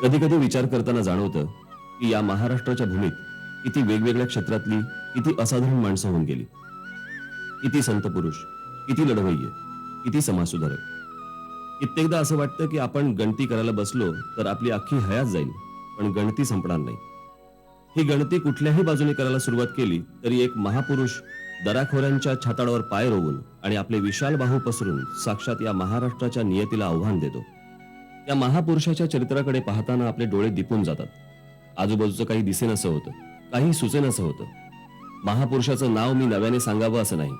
कधी कधी विचार करताना जाणवतं की या महाराष्ट्राच्या भूमीत किती वेगवेगळ्या क्षेत्रातली किती असाधारण माणसं होऊन गेली. किती संत पुरुष, किती लढवय्ये, किती समाजसुधारक. कित्येकदा असं वाटतं की आपण गणती करायला बसलो तर आपली अख्खी हयात जाईल, पण गणती संपणार नाही. ही गणती कुठल्याही बाजूने करायला सुरुवात केली तरी एक महापुरुष दराखोऱ्यांच्या छाताडावर पाय रोवून आणि आपले विशाल बाहू पसरून साक्षात या महाराष्ट्राच्या नियतीला आव्हान देतो. त्या महापुरुषाच्या चरित्राकडे पाहताना आपले डोळे दिपून जातात. आजूबाजूचं काही दिसेनसं होतं, काही सुचेनसं होतं. महापुरुषाचं नाव मी नव्याने सांगावं असं नाही,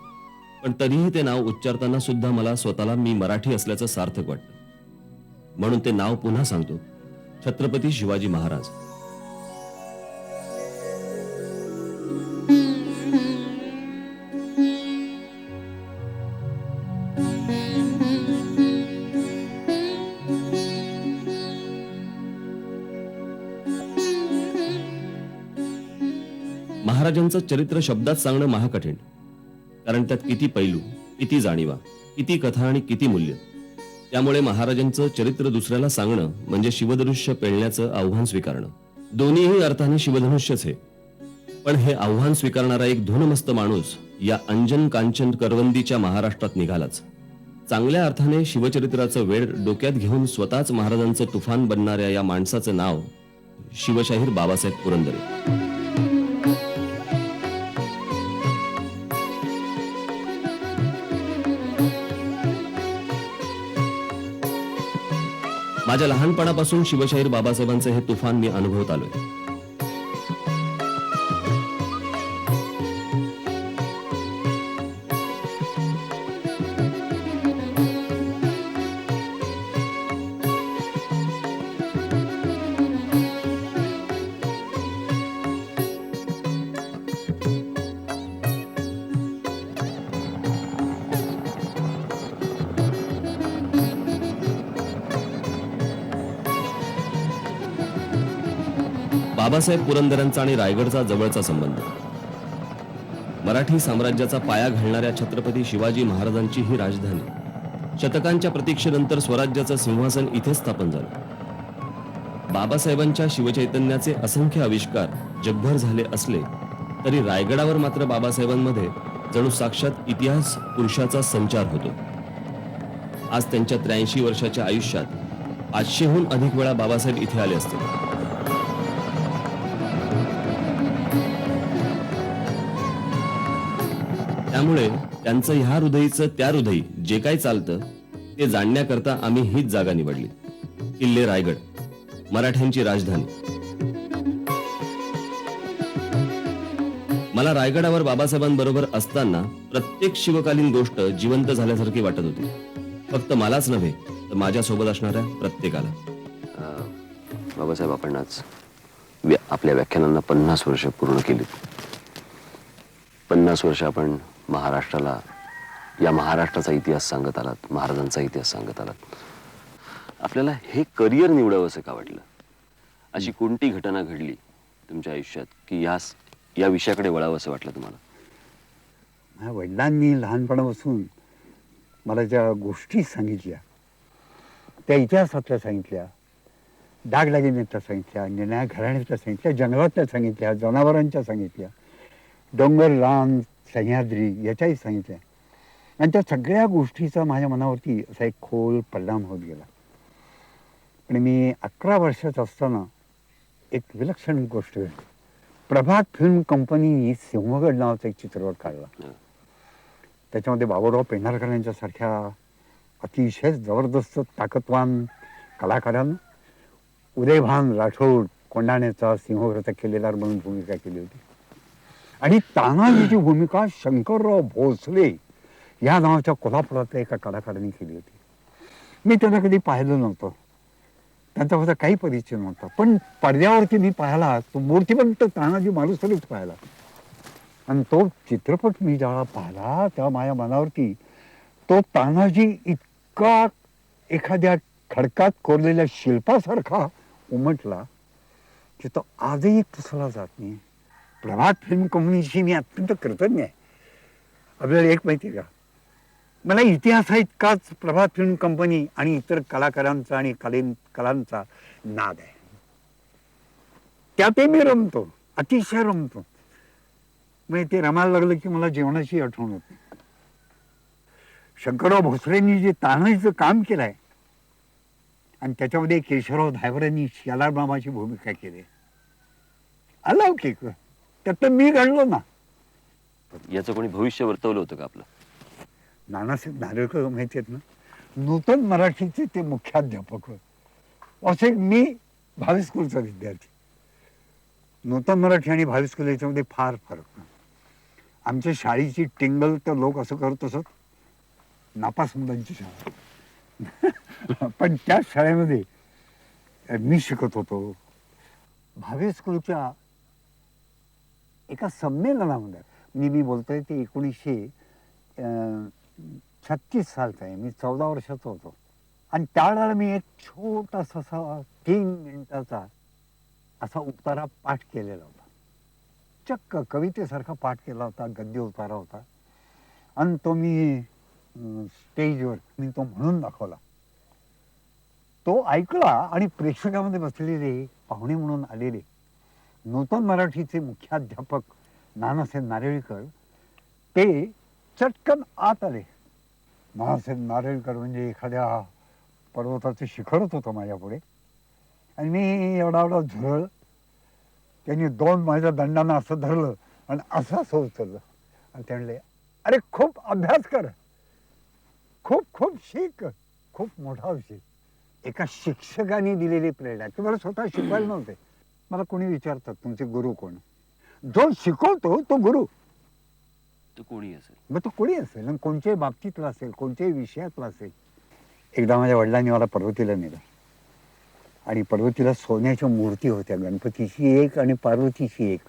पण तरीही ते नाव उच्चारताना सुद्धा मला स्वतःला मी मराठी असल्याचं सार्थक वाटतं. म्हणून ते नाव पुन्हा सांगतो, छत्रपती शिवाजी महाराज. महाराजांचं चरित्र शब्दात सांगणं महाकठीण, कारण त्यात किती पैलू, किती जाणीवा, किती कथा आणि किती मूल्य. त्यामुळे महाराजांचं चरित्र दुसऱ्याला सांगणं म्हणजे शिवधनुष्य पेलण्याचं आव्हान स्वीकारणं. दोन्हीही अर्थाने शिवधनुष्यच हे. पण हे आव्हान स्वीकारणारा एक धुनमस्त माणूस या अंजन कांचन करवंदीच्या महाराष्ट्रात निघालाच. चांगल्या अर्थाने शिवचरित्राचं वेळ डोक्यात घेऊन स्वतःच महाराजांचं तुफान बनणाऱ्या या माणसाचं नाव शिवशाहीर बाबासाहेब पुरंदरे. माझ्या लहानपणापासून शिवशाहीर बाबासाहेबांचे हे तुफान मी अनुभवत आलोय. बाबासाहेब पुरंदरेंचा आणि रायगडचा जवळचा संबंध. मराठी साम्राज्याचा पाया घालणाऱ्या छत्रपती शिवाजी महाराजांची ही राजधानी. शतकांच्या प्रतीक्षेनंतर स्वराज्याचं सिंहासन इथेच स्थापन झालं. बाबासाहेबांच्या शिवचैतन्याचे असंख्य आविष्कार जगभर झाले असले तरी रायगडावर मात्र बाबासाहेबांमध्ये जणू साक्षात इतिहास पुरुषाचा संचार होतो. आज त्यांच्या 83 वर्षाच्या आयुष्यात 500हून अधिक वेळा बाबासाहेब इथे आले असतील. त्यामुळे त्यांचं ह्या हृदयीचं त्या हृदयी जे काही चालतं ते जाणण्याकरता आम्ही हीच जागा निवडली. किल्ले रायगड, मराठ्यांची राजधानी. मला रायगडावर बाबासाहेबांबरोबर असताना प्रत्येक शिवकालीन गोष्ट जिवंत झाल्यासारखी वाटत होती. फक्त मलाच नव्हे तर माझ्यासोबत असणाऱ्या प्रत्येकाला. बाबासाहेब, आपण आज आपल्या व्याख्यानांना 50 वर्ष पूर्ण केली. 50 वर्ष आपण महाराष्ट्राला, या महाराष्ट्राचा इतिहास सांगत आलात, महाराजांचा इतिहास सांगत आलात. आपल्याला हे करिअर निवडावं असं का वाटलं? अशी कोणती घटना घडली तुमच्या आयुष्यात की या विषयाकडे वळावं असं वाटलं तुम्हाला? माझ्या वडिलांनी लहानपणापासून मला ज्या गोष्टी सांगितल्या, त्या इतिहासातल्या सांगितल्या, दागदागिन्यातल्या सांगितल्या, निर्णायक घराण्यातल्या सांगितल्या, जंगलातल्या सांगितल्या, जनावरांच्या सांगितल्या, डोंगर, रान, सह्याद्री याच्याही सांगितल्या. आणि त्या सगळ्या गोष्टीचा माझ्या मनावरती असा एक खोल परिणाम होत गेला. आणि मी 11 वर्षाचा असताना एक विलक्षण गोष्ट घडली. प्रभात फिल्म कंपनीने सिंहगड नावाचा एक चित्रपट काढला. त्याच्यामध्ये बाबूराव पेंढारकर यांच्यासारख्या अतिशय जबरदस्त ताकदवान कलाकारांना उदयभान राठोड कोंढाण्याचा सिंहगडचा किल्लेदार म्हणून भूमिका केली होती. आणि तानाजीची भूमिका शंकरराव भोसले या नावाच्या कोल्हापुरातल्या एका कलाकारांनी केली होती. मी त्यांना कधी पाहिलं नव्हतं, त्यांचा माझा काही परिचय नव्हता. पण पडद्यावरती मी पाहिला तो मूर्तिमंत तानाजी मालुसरेच पाहिला. आणि तो चित्रपट मी जेव्हा पाहिला तेव्हा माझ्या मनावरती तो तानाजी इतका एखाद्या खडकात कोरलेल्या शिल्पासारखा उमटला की तो आजही पुसला जात नाही. प्रभात फिल्म कंपनीशी मी अत्यंत कृतज्ञ आहे. आपल्याला एक माहिती का, मला इतिहास इतकाच प्रभात फिल्म कंपनी आणि इतर कलाकारांचा आणि कलांचा नाद आहे. त्यातही मी रमतो, अतिशय रमतो. म्हणजे ते रमायला लागलं की मला जेवणाची आठवण होते. शंकरराव भोसलेंनी जे तान्हाचं काम केलंय आणि त्याच्यामध्ये केशवराव धायबरेंनी शेलार मामाची भूमिका केली, अलौकिक. त्यात तर मी घडलो ना. याचं कोणी भविष्य वर्तवलं होतं का आपलं? नानासाहेब नार्वेकर माहिती आहेत ना, नूतन मराठीचे ते मुख्याध्यापक होते. असे मी भावी स्कूलचा विद्यार्थी. नूतन मराठी आणि भावी स्कूल याच्यामध्ये फार फरक नाही. आमच्या शाळेची टिंगल तर लोक असं करत असत, नापास मुलांची शाळा. पण त्या शाळेमध्ये मी शिकत होतो. भावी स्कूलच्या एका संमेलनामध्ये, मी बोलतोय ते 1936 सालचा आहे. मी 14 वर्षाचा होतो. आणि त्यावेळेला मी एक छोटासा असा 3 मिनिटाचा असा उतारा पाठ केलेला होता. चक्क कवितेसारखा पाठ केला होता, गद्य उतारा होता. आणि तो मी स्टेजवर मी तो म्हणून दाखवला. तो ऐकला आणि प्रेक्षकामध्ये बसलेले पाहुणे म्हणून आलेले नूतन मराठीचे मुख्याध्यापक नानासाहेब नारळीकर ते चटकन आत आले. नानासाहेब नारळीकर म्हणजे एखाद्या पर्वताचं शिखरच होतं माझ्यापुढे. आणि मी एवढा एवढा झुरळ. त्यांनी 2 माझ्या दंडानं असं धरलं आणि असं असं उचललं आणि ते म्हणले, अरे खूप अभ्यास कर, खूप खूप शिक, खूप मोठा होशील. एका शिक्षकाने दिलेली प्रेरणा. की मला स्वतः शिकवायला नव्हते. मला कोणी विचारतात तुमचे गुरु कोण? जो शिकवतो तो गुरु. तो कोणी असेल, मग तो कोणी असेल आणि कोणत्याही बाबतीतला असेल, कोणत्याही विषयातला असेल. एकदा माझ्या वडिलांनी मला पर्वतीला नेलं आणि पर्वतीला सोन्याच्या मूर्ती होत्या, गणपतीची एक आणि पार्वतीची एक,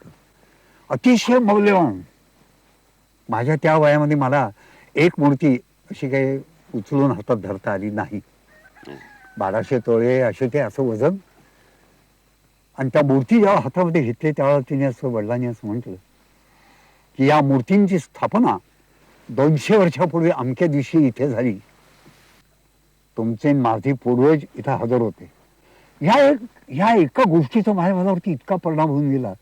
अतिशय मौल्यवान. माझ्या त्या वयामध्ये मला एक मूर्ती अशी काही उचलून हातात धरता आली नाही. 1200 तोळे असे ते असं वजन. आणि त्या मूर्ती जेव्हा हातामध्ये घेतली त्यावेळेला तिने असं, वडिलांनी असं म्हटलं की या मूर्तींची स्थापना 200 वर्षापूर्वी अमक्या दिवशी इथे झाली. तुमचे माझे पूर्वज इथं हजर होते. ह्या एका गोष्टीचा माझ्या मनावरती इतका परिणाम होऊन गेला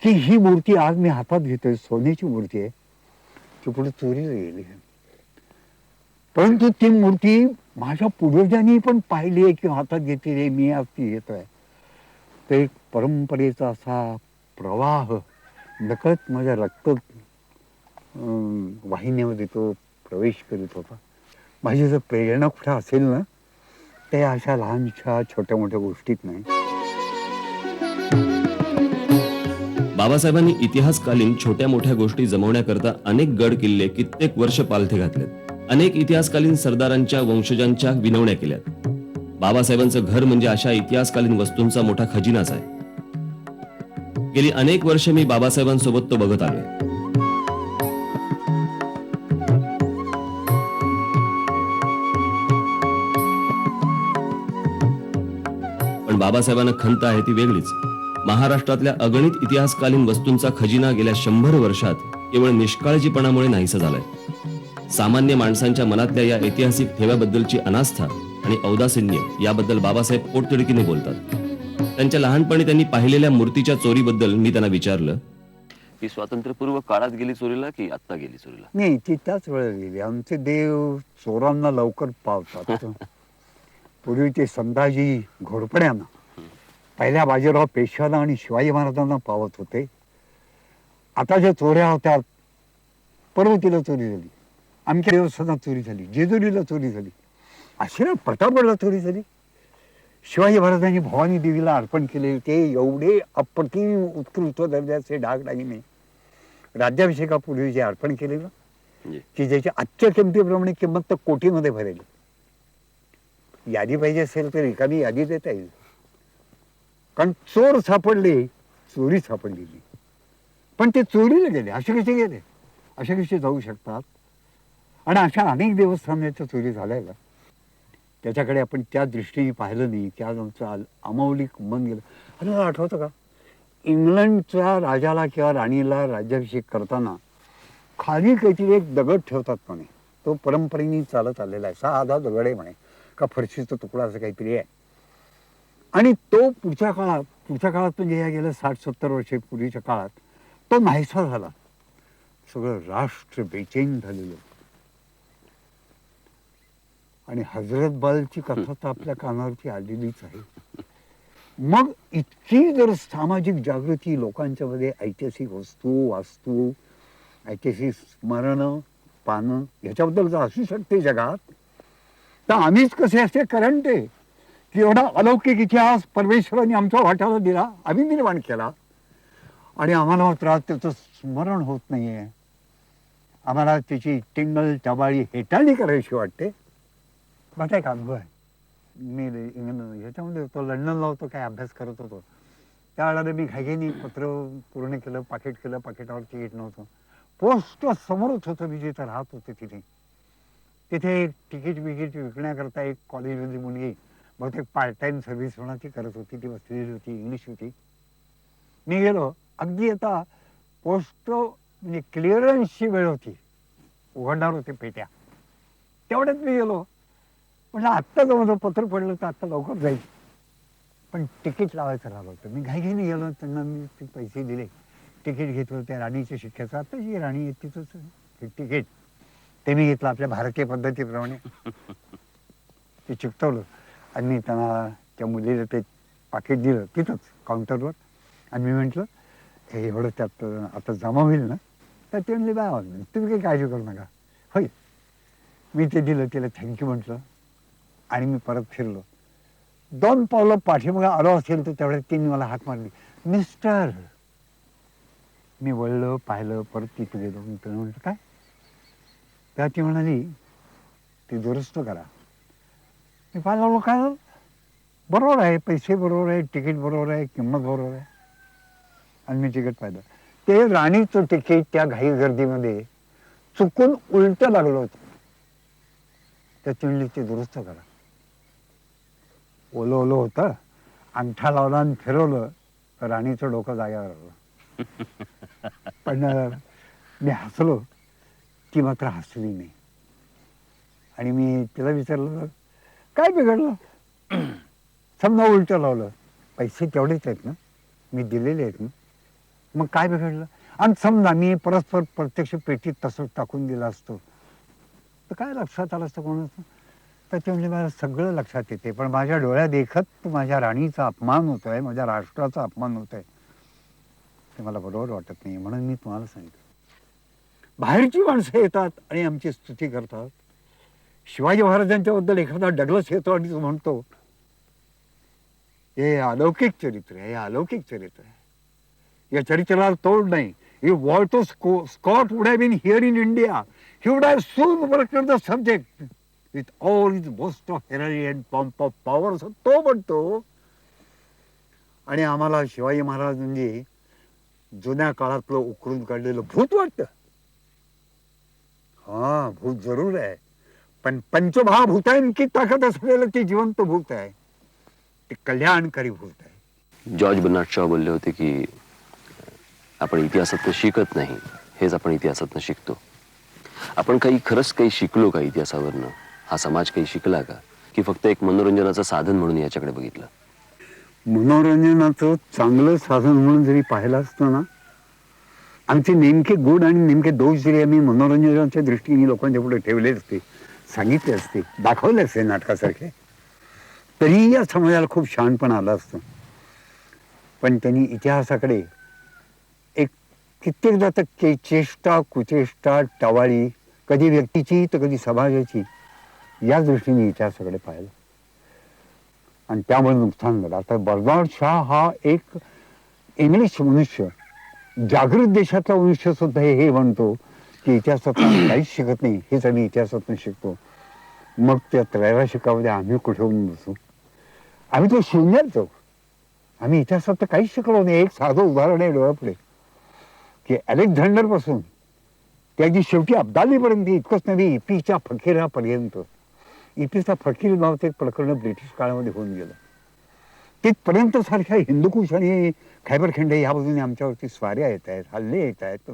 की ही मूर्ती आज मी हातात घेतोय, सोन्याची मूर्ती आहे, ती पुढे चोरीला गेली. परंतु ती मूर्ती माझ्या पूर्वजांनी पण पाहिली आहे किंवा हातात घेतलेली आहे, मी आज ती घेतोय. तर एक परंपरेचा असा प्रवाह नकळत माझ्या रक्त वाहिन्यामध्ये तो प्रवेश करीत होता. माझी जर प्रेरणा कुठे असेल ना, ते अशा लहानशा छोट्या मोठ्या गोष्टीत नाही. बाबासाहेबांनी इतिहासकालीन छोट्या मोठ्या गोष्टी जमवण्याकरता अनेक गड किल्ले कित्येक वर्ष पालथे घातलेत. अनेक इतिहासकालीन सरदारांच्या वंशजांच्या विनवण्या केल्यात. बाबासाहेबांचं घर म्हणजे अशा इतिहासकालीन वस्तूंचा मोठा खजिनाच आहे. गेली अनेक वर्ष मी बाबासाहेबांसोबत तो बघत आलोय. पण बाबासाहेबांना खंत आहे ती वेगळीच. महाराष्ट्रातल्या अगणित इतिहासकालीन वस्तूंचा खजिना गेल्या 100 वर्षात केवळ निष्काळजीपणामुळे नाहीसा झालाय. सामान्य माणसांच्या मनातल्या या ऐतिहासिक ठेव्याबद्दलची अनास्था आणि औदासिन्य याबद्दल बाबासाहेब पोटतिडकीने बोलतात. त्यांच्या लहानपणी त्यांनी पाहिलेल्या मूर्तीच्या चोरीबद्दल मी त्यांना विचारलं. ही स्वातंत्र्यपूर्व काळात गेली चोरीला की आत्ता गेली चोरीला? नाही, ती त्याच वेळेला गेली. आमचे देव चोरांना लवकर पावतात. पूर्वी ते संताजी घोरपड्यांना, पहिल्या बाजीराव पेशव्याला आणि शिवाजी महाराजांना पावत होते. आता ज्या चोऱ्या होत्या, पर्वतीला चोरी झाली, आमच्या देवस्थानात चोरी झाली, जेजुरीला चोरी झाली, अशी प्रतापगडला चोरी झाली. शिवाजी महाराजांनी भवानी देवीला अर्पण केले ते एवढे अप्रतिम उत्कृष्ट दर्जाचे डागडागिने राज्याभिषेकापूर्वी जे अर्पण केलेलं की ज्याची आजच्या किमतीप्रमाणे किंमत तर कोटीमध्ये भरेल. यादी पाहिजे असेल तर एखादी यादी देता येईल. कारण चोर सापडले, चोरी सापडलेली, पण ते चोरीला गेले. असे कसे गेले? असे कसे जाऊ शकतात? आणि अशा अनेक देवस्थानाच्या चोरी झाल्या का? त्याच्याकडे आपण त्या दृष्टीने पाहिलं नाही की आज आमचं अमौलिक मन गेलं. आणि मला आठवतं का, इंग्लंडच्या राजाला किंवा राणीला राज्याभिषेक करताना खाली काहीतरी एक दगड ठेवतात म्हणे. तो परंपरेने चालत आलेला आहे. साधा दगड आहे म्हणे, का फरशीचा तुकडा असं काहीतरी आहे. आणि तो पुढच्या काळात म्हणजे या गेल्या 60-70 वर्षे पूर्वीच्या काळात तो नाहीसा झाला. सगळं राष्ट्र बेचैन झालेलं. आणि हजरत बलची कथा तर आपल्या कानावरती आलेलीच आहे. मग इतकी जर सामाजिक जागृती लोकांच्या मध्ये, ऐतिहासिक वस्तू, वास्तू, ऐतिहासिक स्मरण पानं ह्याच्याबद्दल जर असू शकते जगात, तर आम्हीच कसे असे करंट आहे की एवढा अलौकिक इतिहास परमेश्वराने आमच्या वाट्याला दिला, आम्ही निर्माण केला, आणि आम्हाला मात्र त्याचं स्मरण होत नाहीये. आम्हाला त्याची टिंगल टवाळी हेटाळणी करायची वाटते. माझा एक अनुभव आहे. मी ह्याच्यामध्ये होतो, लंडनला होतो, काय अभ्यास करत होतो. त्यावेळेला मी घाईघाईने पत्र पूर्ण केलं, पाकिट केलं, पाकिटावर तिकीट नव्हतं. पोस्ट समोरच होतं, मी जिथे राहत होते तिथे तिकीट विकण्याकरता एक कॉलेजमधली मुलगी, बहुतेक पार्ट टाइम सर्व्हिस होण्याची करत होती, ती बसलेली होती, इंग्लिश होती. मी गेलो, अगदी आता पोस्ट म्हणजे क्लिअरन्सची वेळ होती, उघडणार होते पेट्या. तेवढ्यात मी गेलो, म्हटलं आत्ता जवळ पत्र पडलं तर आत्ता लवकर जाईल, पण तिकीट लावायचं राहिलं होतं. मी घाईघाईने गेलो, त्यांना मी ते पैसे दिले, तिकीट घेतलं त्या राणीच्या शिक्क्याचं. आता जी राणी आहे तिथंच तिकीट ते मी घेतलं आपल्या भारतीय पद्धतीप्रमाणे, ते चिकटवलं आणि मी त्यांना त्या मुलीला ते पाकिट दिलं तिथंच काउंटरवर. आणि मी म्हटलं हे एवढं त्यात आता जमा होईल ना? तर ते म्हणले बा तुम्ही काही काळजी करू नका, होईल. मी ते दिलं, तिला थँक्यू म्हटलं आणि मी परत फिरलो. 2 पावलं पाठीमागे आलो असेल तर तेवढ्यात तिने मला हाक मारली, मिस्टर. मी वळलं, पाहिलं, परत तिथे गेलो. मी तिला म्हटलं काय? त्या ती म्हणाली ते दुरुस्त करा. मी पाहायला लागलो, काय झालं? बरोबर आहे, पैसे बरोबर आहे, तिकीट बरोबर आहे, किंमत बरोबर आहे. आणि मी तिकीट पाहिलं, ते राणीचं तिकीट त्या घाई गर्दीमध्ये चुकून उलट लागलं होतं. त्या चिमणी ते दुरुस्त करा. ओलं ओलं होतं, अंगठा लावला आणि फिरवलं तर राणीचं डोकं जाग्यावर आलं. पण मी हसलो, ती मात्र हसली नाही. आणि मी तिला विचारलं काय बिघडलं? समजा उलट लावलं, पैसे तेवढेच आहेत ना, मी दिलेले आहेत ना, मग काय बिघडलं? आणि समजा मी परस्पर प्रत्यक्ष पेटीत तसंच टाकून दिला असतो तर काय लक्षात आलं असतं कोणाचं? तर ते म्हणजे मला सगळं लक्षात येते, पण माझ्या डोळ्यात देखत माझ्या राणीचा अपमान होतोय, माझ्या राष्ट्राचा अपमान होतोय, ते मला बरोबर वाटत नाही. म्हणून मी तुम्हाला सांगितलं, बाहेरची माणसं येतात आणि आमची स्तुती करतात. शिवाजी महाराजांच्या बद्दल एखादा डगलस येतो आणि तो म्हणतो हे अलौकिक चरित्र आहे, हे अलौकिक चरित्र आहे, या चरित्राला तोड नाही. If Walter Scott would have been here in India, he would have soon worked on the subject with all his boast of heroism and pomp of power. असं तो म्हणतो. आणि आम्हाला शिवाजी महाराज म्हणजे जुन्या काळातलं उकरून काढलेलं भूत वाटतं. हा, भूत जरूर आहे, पण पंचमहाभूतांची ताकद असलेलं ते जिवंत भूत आहे, ते कल्याणकारी भूत आहे. जॉर्ज बर्नार्ड शॉ बोलले होते की आपण इतिहासातनं शिकत नाही, हेच आपण इतिहासातनं शिकतो. आपण खरंच काही शिकलो का इतिहासावरनं? हा समाज काही शिकला का, की फक्त एक मनोरंजनाचं साधन म्हणून याच्याकडे बघितलं? मनोरंजनाचं चांगलं साधन म्हणून जरी पाहिलं असतं ना, आमचे नेमके गुण आणि नेमके दोष जरी आम्ही मनोरंजनाच्या दृष्टीने लोकांच्या पुढे ठेवले असते, सांगितले असते, दाखवले असते नाटकासारखे, तरी या समाजाला खूप शहाणपण आलं असतं. पण त्यांनी इतिहासाकडे एक कित्येकदा तर चेष्टा कुचेष्टा टवाळी, कधी व्यक्तीची तर कधी समाजाची, या दृष्टीने इतिहासाकडे पाहिलं आणि त्यामुळे नुकसान झालं. आता बर्नार्ड शॉ हा एक इंग्लिश मनुष्य, जागृत देशातला मनुष्य सुद्धा हे म्हणतो की इतिहासातून काहीच शिकत नाही, हेच आम्ही इतिहासातून शिकतो. मग त्या त्रैवार्षिकामध्ये आम्ही कुठे होऊन बसू? आम्ही तो शून्यात जाऊ. आम्ही इतिहासात तर काहीच शिकलो नाही. एक साधं उदाहरण आहे डोळ्यापुढे की अलेक्झांडर पासून त्याची शेवटी अब्दालीपर्यंत, इतकंच नाही, इपीच्या फकीरापर्यंत. इपीचा फकीर नावाचं एक प्रकरण ब्रिटिश काळामध्ये होऊन गेलं. तिथपर्यंत सारख्या हिंदुकुश आणि खैबर खिंड या बाजूने आमच्यावरती स्वाऱ्या येत आहेत, हल्ले येत आहेत.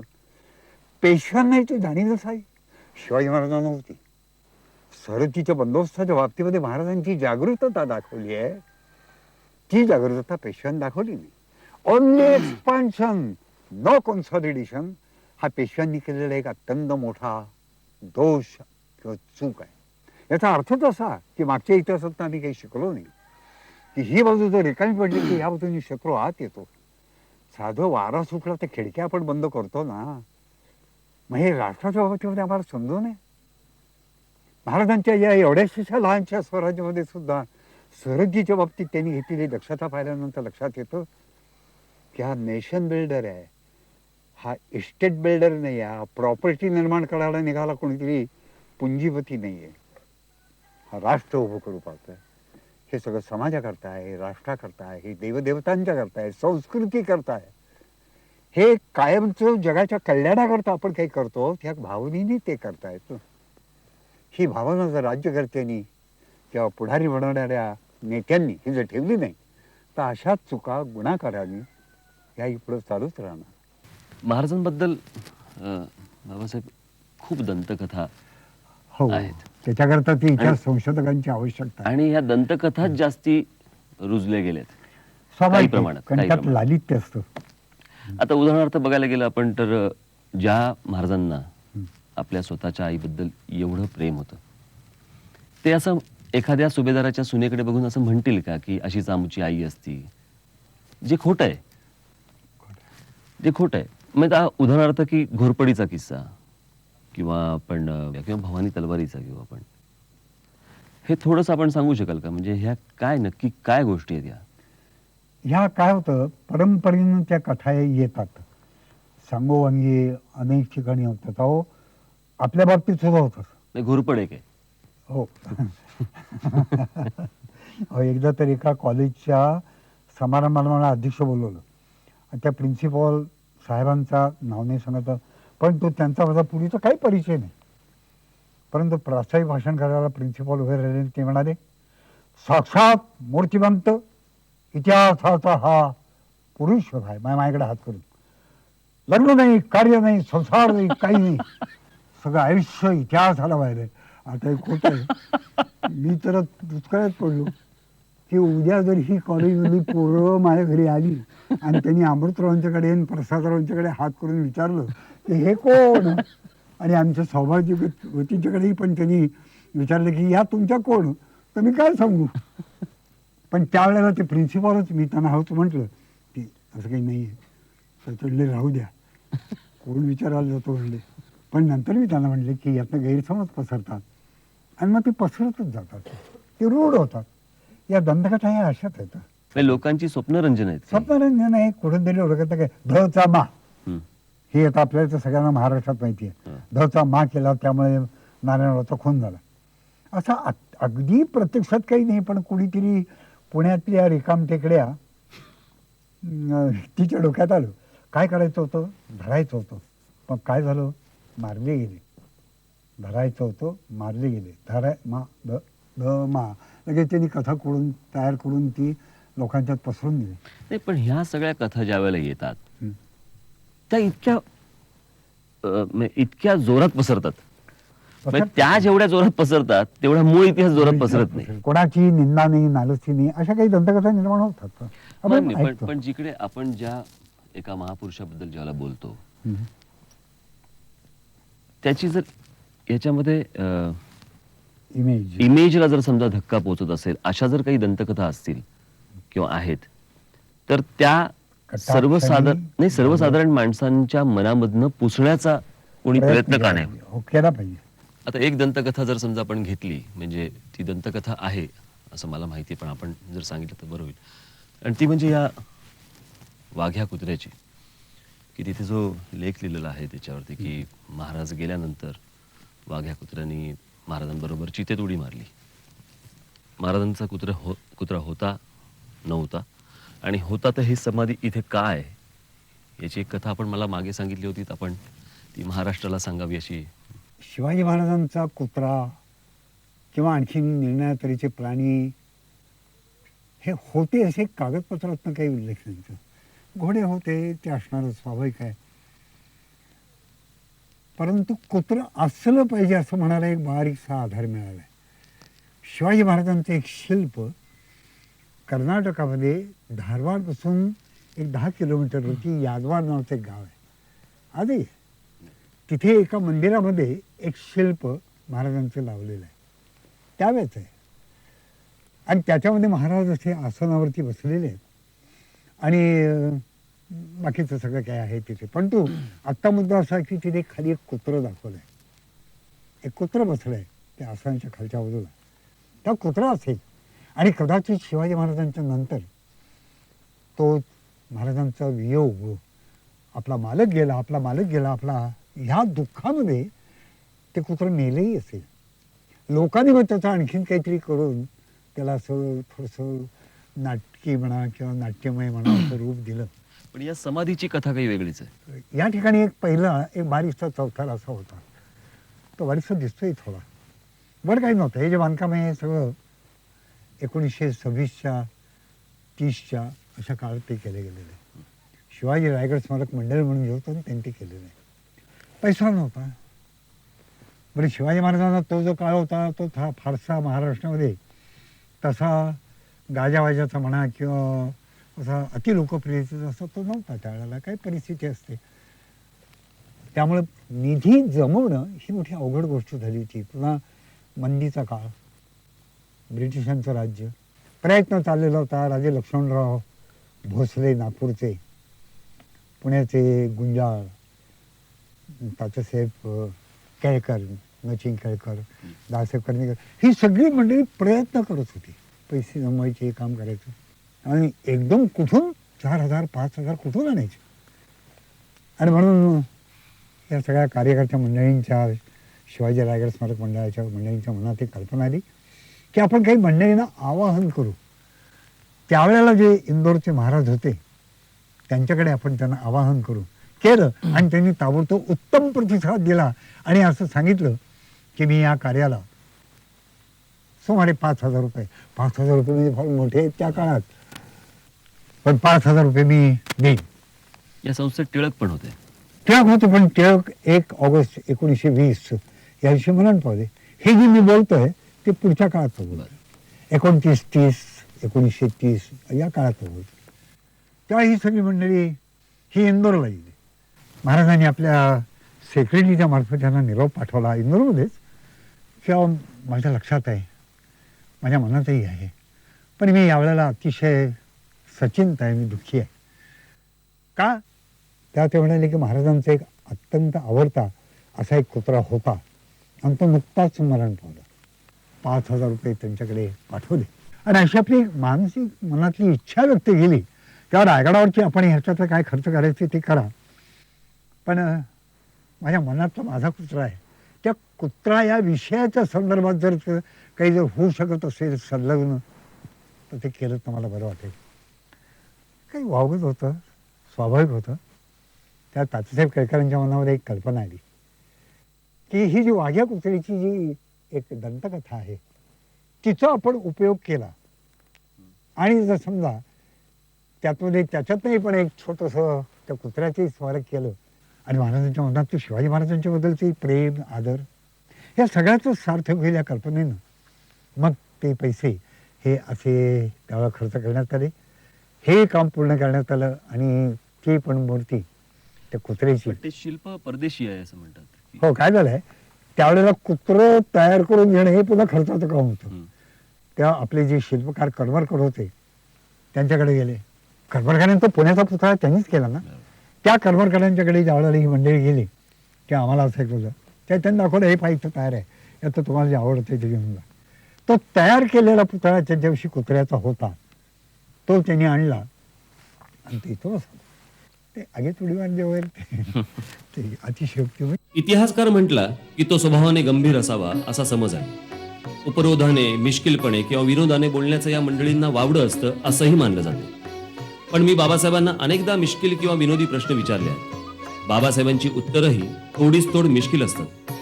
पेशव्यांना याची जाणीवच आहे, शिवाजी महाराजांना होती. सरहद्दीच्या बंदोबस्ताच्या बाबतीमध्ये महाराजांची जागृतता दाखवली आहे. ती जागरूकता पेशव्यांनी दाखवली नाही. ओनली एक्सपान्शन, नो कॉन्सॉलिडेशन, हा पेशव्यांनी केलेला एक अत्यंत मोठा दोष किंवा चूक आहे. याचा अर्थच असा की मागच्या इतिहासात आम्ही काही शिकलो नाही, की ही बाजू जर रिकामी पडली की ह्या बाजूने शत्रू आत येतो. साधं वारा सुटला तर खिडक्या आपण बंद करतो ना. मग हे राष्ट्राच्या बाबतीमध्ये आम्हाला समजू नये. महाराजांच्या या एवढ्याशा लहानशा स्वराज्यामध्ये सुद्धा सरहद्दीच्या बाबतीत त्यांनी घेतलेली दक्षता पाहिल्यानंतर लक्षात येतं की हा नेशन बिल्डर आहे, हा इस्टेट बिल्डर नाही आहे, हा प्रॉपर्टी निर्माण करायला निघाला कोणीतरी पुंजीपती नाही आहे. हा राष्ट्र उभं करू पाहतोय. हे सगळं समाजाकरता आहे, राष्ट्राकरता आहे, हे देवदेवतांच्या करता आहे, संस्कृती करता आहे. हे कायमचं जगाच्या कल्याणाकरता आपण काही करतो त्या भावनेनी ते करता येतं. ही भावना जर राज्यकर्त्यांनी किंवा पुढारी बनवणाऱ्या नेत्यांनी ही जर ठेवली नाही तर अशाच चुका गुन्हाकारांनी या पुढे चालूच राहणार. महाराजांबद्दल बाबासाहेब खूप दंतकथा हो, आहेत. त्याच्याकरता ती इतिहास संशोधकांची आवश्यकता आहे. आणि या दंतकथाच जास्ती रुजले गेलेत काही स्वाभाविक आहे, प्रमाणात, कारण काही त्यात प्रमाणात. लालित्य असतं. आता उदाहरणार्थ बघायला गेलं आपण तर ज्या महाराजांना आपल्या स्वतःच्या आईबद्दल एवढं प्रेम होतं ते असं एखाद्या सुभेदाराच्या सुनेकडे बघून असं म्हणतील का की अशीच आमची आई असती, जे खोटं आहे. जे खोटं आहे. म्हणजे उदाहरणार्थ की घोरपडीचा किस्सा किंवा आपण किंवा भवानी तलवारीचा घेऊ आपण, हे थोडंसं आपण सांगू शकाल का? म्हणजे ह्या काय नक्की काय गोष्टी आहेत या? ह्या काय होतं, परंपरेनं त्या कथा येतात, सांगोवांगी अनेक ठिकाणी होतात. अहो आपल्या बाबतीत सुद्धा होतं. नाही, घोरपड एक आहे. हो. अहो, एकदा तर एका कॉलेजच्या समारंभाला मला अध्यक्ष बोलवलं आणि त्या प्रिन्सिपॉल साहेबांचा नाव नाही सांगत, पण तो त्यांचा माझा पूर्वीचा काही परिचय नाही. परंतु प्रास्ताविक भाषण करायला प्रिन्सिपॉल उभे राहिले. ते म्हणाले, साक्षात मूर्तिमंत इतिहासाचा हा पुरुष आहे. माझ्याकडे हात करून, लग्न नाही, कार्य नाही, संसार नाही, काही नाही, सगळं आयुष्य इतिहासाला व्हायलंय. आता हे खोट आहे. मी तर दुष्काळात पडलो की उद्या जर ही कॉलेजमधली पोरं माझ्या घरी आली आणि त्यांनी अमृतरावांच्याकडे आणि प्रसादरावांच्याकडे हात करून विचारलं की हे कोण, आणि आमच्या सौभाग्यवतींच्याकडेही पण त्यांनी विचारलं की या तुमच्या कोण, तर मी काय सांगू. पण त्यावेळेला ते प्रिन्सिपॉलच, मी त्यांना हवंच म्हटलं की असं काही नाही आहे, सचडले राहू द्या, कोण विचारायला जातो म्हणले. पण नंतर मी त्यांना म्हणले की यातनं गैरसमज पसरतात आणि मग ते पसरतच जातात, ते रूढ होतात. या दंतकथा ह्या अशाच आहेत. म्हणजे लोकांची स्वप्नरंजन आहेत. स्वप्नरंजन आहे. कुठून तरी ओळखत काय धचा मा, हम्म. हे आता आपल्याला तर सगळ्यांना महाराष्ट्रात माहिती आहे. धचा मा केला त्यामुळे नारायणरावचा खून झाला. असा अगदी प्रत्यक्षात काही नाही, पण कोणीतरी पुण्यातल्या रिकाम टेकड्या तिच्या डोक्यात आलं, काय करायचं होतं, धरायचं होतं. पण काय झालं, मारले गेले. धरायचं होतं, मारले गेले. धराय मा ध मा, लगेच त्यांनी कथा करून तयार करून ती लोकांच्यात पसरून दिली. नाही, पण ह्या सगळ्या कथा ज्या वेळेला येतात त्या इतक्या जोरात पसरतात. म्हणजे त्या जेवढ्या जोरात पसरतात तेवढा मूळ इतिहास जोरात पसरत नाही. कोणाची निंदा नाही, नालस्ती नाही, अशा काही दंतकथा निर्माण होतात. आपण ऐकतो. पण जिकडे आपण ज्या एका महापुरुषाबद्दल ज्याला बोलतो त्याची जर याच्यामध्ये इमेजला जर समजा धक्का पोहोचत असेल, अशा जर काही दंतकथा असतील किंवा आहेत, तर त्या सर्वसाधारण माणसांच्या मनामधनं पुसण्याचा कोणी प्रयत्न का नाही हो, केला पाहिजे. आता एक दंतकथा जर समजा आपण घेतली, म्हणजे ती दंतकथा आहे असं मला माहिती आहे, पण आपण जर सांगितलं तर बरं होईल. आणि ती म्हणजे या वाघ्या कुत्र्याची, की तिथे जो लेख लिहिलेला आहे त्याच्यावरती की महाराज गेल्यानंतर वाघ्या कुत्र्यानी महाराजांबरोबर चितेत उडी मारली. महाराजांचा कुत्रा होता नव्हता, आणि होता तर ही समाधी इथे काय, याची एक कथा आपण मला मागे सांगितली होती, आपण ती महाराष्ट्राला सांगावी अशी. शिवाजी महाराजांचा कुत्रा किंवा आणखी निर्णया तऱ्हेचे प्राणी हे होते असे कागदपत्रातनं काही उल्लेख नाही. घोडे होते, ते असणारच, स्वाभाविक आहे. परंतु कुत्रं असलं पाहिजे असं म्हणायला एक बारीकसा आधार मिळाला आहे. शिवाजी महाराजांचं एक शिल्प कर्नाटकामध्ये धारवाडपासून एक 10 किलोमीटरवरती यादवार नावाचं एक गाव आहे. आधी तिथे एका मंदिरामध्ये एक शिल्प महाराजांचं लावलेलं आहे, त्यावेळेच आहे. आणि त्याच्यामध्ये महाराज असे आसनावरती बसलेले आहेत आणि बाकीचं सगळं काय आहे तिथे. पण तो आत्ता मुद्दा असा की तिथे खाली एक कुत्रं दाखवलं आहे. एक कुत्रं बसलं आहे त्या आसनाच्या खालच्या बाजूला. त्या कुत्रा असेल आणि कदाचित शिवाजी महाराजांच्या नंतर तो महाराजांचा वियोग, आपला मालक गेला आपला, ह्या दुःखामध्ये ते कुत्रं मेलंही असेल. लोकांनी मग त्याचं आणखीन काहीतरी करून त्याला असं थोडंसं नाटकी म्हणा किंवा नाट्यमय म्हणा असं रूप दिलं. पण या समाधीची कथा काही वेगळीच आहे. या ठिकाणी एक बारीकसा चौथरा असा होता. तो बारीकसा दिसतोय थोडा, बरं काही नव्हतं. हे जे बांधकाम आहे सगळं 1926च्या 30च्या अशा काळात ते केले गेलेलं आहे. शिवाजी रायगड स्मारक मंडळ म्हणून जे होतं त्यांनी ते केलेलं आहे. पैसा नव्हता. बरं, शिवाजी महाराजांचा तो जो काळ होता तो फारसा महाराष्ट्रामध्ये तसा गाजावाजाचा म्हणा किंवा असा अतिलोकप्रियतेचा असा तो नव्हता. त्यावेळेला काही परिस्थिती असते, त्यामुळं निधी जमवणं ही मोठी अवघड गोष्ट झाली होती. पुन्हा मंदीचा काळ, ब्रिटिशांचं राज्य, प्रयत्न चाललेला होता. राजे लक्ष्मणराव भोसले नागपूरचे, पुण्याचे गुंजाळ, तात्यासाहेब केळकर, नचिन केळकर, दादासाहेब कर्णिकर, ही सगळी मंडळी प्रयत्न करत होती पैसे जमवायचे, काम करायचं. आणि एकदम कुठून 4,000 5,000 कुठून आणायचे. आणि म्हणून या सगळ्या कार्यकर्त्या मंडळींच्या, शिवाजी रायगड स्मारक मंडळाच्या मंडळींच्या मनात एक कल्पना आली की आपण काही मंडळींना आवाहन करू. त्यावेळेला जे इंदोरचे महाराज होते त्यांच्याकडे आपण त्यांना आवाहन करू. केलं आणि त्यांनी ताबडतोब उत्तम प्रतिसाद दिला आणि असं सांगितलं की मी या कार्याला सुमारे 5,000 रुपये, 5,000 रुपये म्हणजे फार मोठे आहेत त्या काळात, पण 5,000 रुपये मी देईन. या संस्थेत टिळक पण होते. टिळक होते, पण टिळक 1 ऑगस्ट 1920 या दिवशी मरण पावले. हे जे मी बोलतोय ते पुढच्या काळात बोलतो, 29-30 1930 या काळात बोलतो. तेव्हा ही सगळी मंडळी ही इंदोरला गेली. महाराजांनी आपल्या सेक्रेटरीच्या मार्फत त्यांना निरोप पाठवला इंदोरमध्येच. किंवा माझ्या लक्षात आहे, माझ्या मनातही आहे, पण मी यावेळेला अतिशय सचिंत आहे, मी दुःखी आहे. का? तेव्हा ते म्हणाले की महाराजांचा एक अत्यंत आवडता असा एक कुत्रा होता आणि तो नुकताच मरण पावला. 5,000 रुपये त्यांच्याकडे पाठवले आणि अशी आपली मानसिक मनातली इच्छा व्यक्त केली तेव्हा रायगडावरची आपण ह्याच्यातलं काय खर्च करायचे ते करा, पण माझ्या मनातला माझा कुत्रा आहे, त्या कुत्रा या विषयाच्या संदर्भात जर काही जर होऊ शकत असेल संलग्न तर ते केलं तर मला बरं वाटेल. काही वावगत होतं, स्वाभाविक होतं. त्या तात्यासाहेब केळकरांच्या मनामध्ये एक कल्पना आली की ही जी वाघ्या कुत्र्याची जी एक दंतकथा आहे तिचा आपण उपयोग केला आणि जर समजा त्यातमध्ये त्याच्यातही पण एक छोटंसं त्या कुत्र्याचंही स्मारक केलं आणि महाराजांच्या मनात ते शिवाजी महाराजांच्या बद्दलचे प्रेम आदर या सगळ्याच सार्थक होईल या कल्पनेनं मग ते पैसे हे असे त्यावेळेला खर्च करण्यात आले. हे काम पूर्ण करण्यात आलं आणि ती पण मूर्ती त्या कुत्र्याची. ते शिल्प परदेशी आहे असं म्हणतात. हो, काय झालंय त्यावेळेला कुत्रं तयार करून घेणं हे पुन्हा खर्चाचं काम होतं. तेव्हा आपले जे शिल्पकार करमरकर होते त्यांच्याकडे गेले. करमरकरांनी तो पुण्याचा पुतळा त्यांनीच केला ना. त्या करमरकरांच्याकडे ज्यावेळेला ही मंडळी गेली की आम्हाला असं ऐकलं, त्या त्यांनी दाखवलं हे पाहिजे तयार आहे, याचं तुम्हाला जे आवडतं ते घेऊन जा. तो तयार केलेला पुतळा त्यांच्याविषयी कुत्र्याचा होता, तो त्यांनी आणला आणि ते इथं बसवला. ते आगीत उडी मारली वगैरे ते अतिशयोक्ती. इतिहासकार म्हटला की तो स्वभावाने गंभीर असावा असा समज आहे. उपरोधाने, मिश्किलपणे किंवा विनोदाने बोलण्याचं या मंडळींना वावडं असतं असंही मानलं जातं. पण मी बाबासाहेबांना अनेकदा मिश्किल किंवा विनोदी प्रश्न विचारले आहेत. बाबासाहेबांची उत्तरंही थोडीच थोड मिश्किल असतात.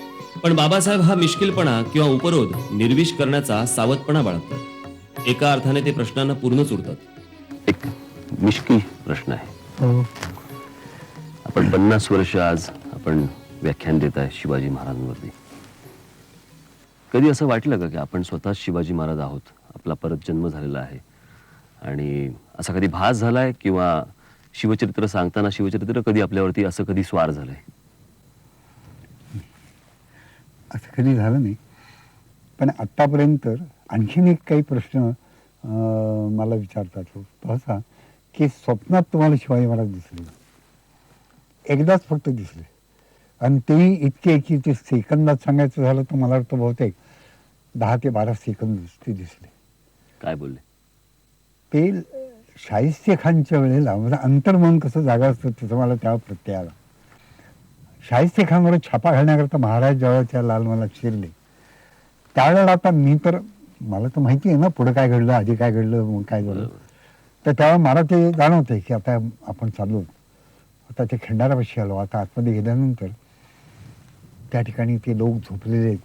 पण बाबासाहेब हा मिश्किलपणा किंवा उपरोध निर्विष करण्याचा सावधपणा बाळगतात. एका अर्थाने ते प्रश्नांना पूर्णच उरतात. एक मिश्किल प्रश्न आहे. हो, आपण 50 वर्ष आज आपण व्याख्यान देत आहे शिवाजी महाराजांवरती. कधी असं वाटलं का की आपण स्वतः शिवाजी महाराज आहोत, आपला परत जन्म झालेला आहे आणि असा कधी भास झालाय किंवा शिवचरित्र सांगताना शिवचरित्र कधी आपल्यावरती असं कधी स्वार झालंय? असं कधी झालं नाही. पण आत्तापर्यंत आणखीन एक काही प्रश्न मला विचारतात तो असा की स्वप्नात तुम्हाला शिवाजी महाराज दिसले, एकदाच फक्त दिसले, आणि तेही इतके की ते सेकंदात सांगायचं झालं तर मला वाटतं बहुतेक 10 ते 12 सेकंद ते दिसले. काय बोलले? ते शाहिस्ते खानच्या वेळेला म्हणजे अंतर्मन कसं जागा असतं त्याचं मला तेव्हा प्रत्यय आला. शाहिस्ते खानवर छापा घालण्याकरता महाराज जेव्हा त्या लालमहालात शिरले त्यावेळेला, आता मी तर मला तर माहिती आहे ना पुढे काय घडलं, आधी काय घडलं, मग काय झालं, तर तेव्हा मला ते जाणवतंय की आता आपण चाललो, आता ते खंडारापाशी आलो. आता आतमध्ये गेल्यानंतर त्या ठिकाणी ते लोक झोपलेले आहेत,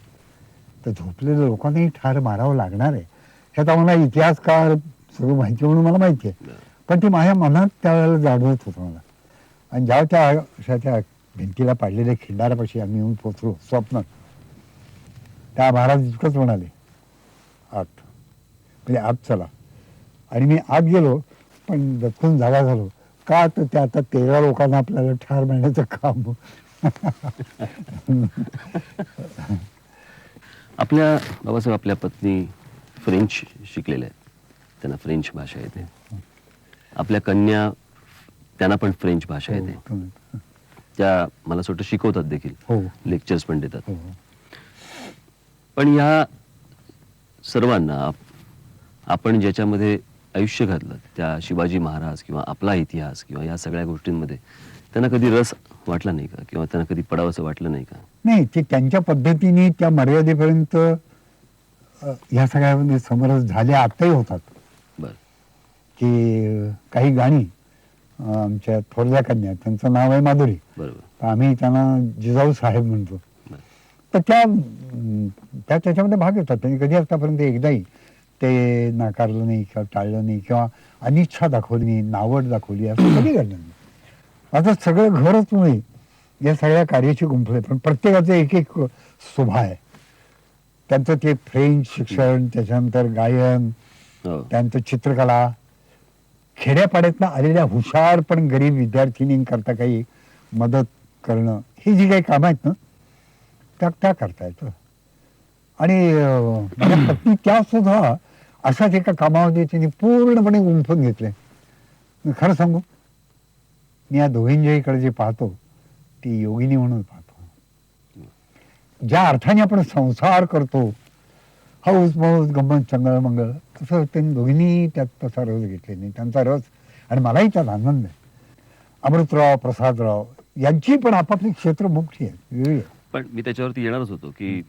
तर झोपलेल्या लोकांनाही ठार मारावं लागणार आहे ह्यात आम्हाला इतिहासकार सगळं माहिती म्हणून मला माहिती आहे. पण ते माझ्या मनात त्यावेळेला जाणवत होतं मला. आणि जेव्हा त्या अशा त्या भिंतीला पाडलेल्या खिंडारापाशी आम्ही येऊन पोचलो स्वप्नात, त्या महाराज इतकंच म्हणाले, आत म्हणजे आत चला. आणि मी आत गेलो, पण दचकून जागा झालो. का तर ते आता 13 लोकांना आपल्याला ठार मारण्याचं काम. आपल्या बाबासाहेब, आपल्या पत्नी फ्रेंच शिकलेल्या आहेत, त्यांना फ्रेंच भाषा येते. आपल्या कन्या, त्यांना पण फ्रेंच भाषा येते. त्या मला असं वाटतं शिकवतात देखील, हो. लेक्चर्स पण देतात. हो. पण या सर्वांना आपण ज्याच्यामध्ये आयुष्य घातलं, त्या शिवाजी महाराज किंवा आपला इतिहास किंवा या सगळ्या गोष्टींमध्ये त्यांना कधी रस वाटला नाही का, किंवा त्यांना कधी पडावंसं वाटलं नाही का? नाही, ते त्यांच्या पद्धतीने त्या मर्यादेपर्यंत ह्या सगळ्यामध्ये समरस झाले, आताही होतात. बर. की काही गाणी आमच्या थोरल्या कन्या, त्यांचं नाव आहे माधुरी, बरोबर. तर आम्ही त्यांना जिजाऊ साहेब म्हणतो. बरं. तर त्या त्याच्यामध्ये भाग घेतात. त्यांनी कधी आतापर्यंत एकदाही ते नाकारलं नाही किंवा टाळलं नाही किंवा अनिच्छा दाखवली नाही, नावड दाखवली, असं कधी घडलं नाही. आता सगळं घरच मुळे या सगळ्या कार्याची गुंफले, पण प्रत्येकाचं एक एक शोभा आहे. त्यांचं ते फ्रेंच शिक्षण, त्याच्यानंतर गायन, हो. त्यांचं चित्रकला, खेड्यापाड्यातनं आलेल्या हुशार पण गरीब विद्यार्थिनींकरता काही मदत करणं, ही जी काही कामं आहेत ना त्या करता येतं. आणि माझ्या पत्नी त्या सुद्धा अशाच एका कामामध्ये तिने पूर्णपणे गुंफून घेतले. मी खरं सांगू, मी या दोघींच्याकडे जे पाहतो ती योगिनी म्हणून पाहतो. ज्या अर्थाने आपण संसार करतो, हौस मौस गंमत चंगळ मंगळ, तसं त्यांनी दोघींनी त्यात तसा रस घेतले नाही. त्यांचा रस, आणि मलाही त्यात आनंद आहे. अमृतराव, प्रसादराव यांची पण आपापली क्षेत्र मोठी आहेत, वेगळी आहे. पण मी त्याच्यावरती येणारच होतो की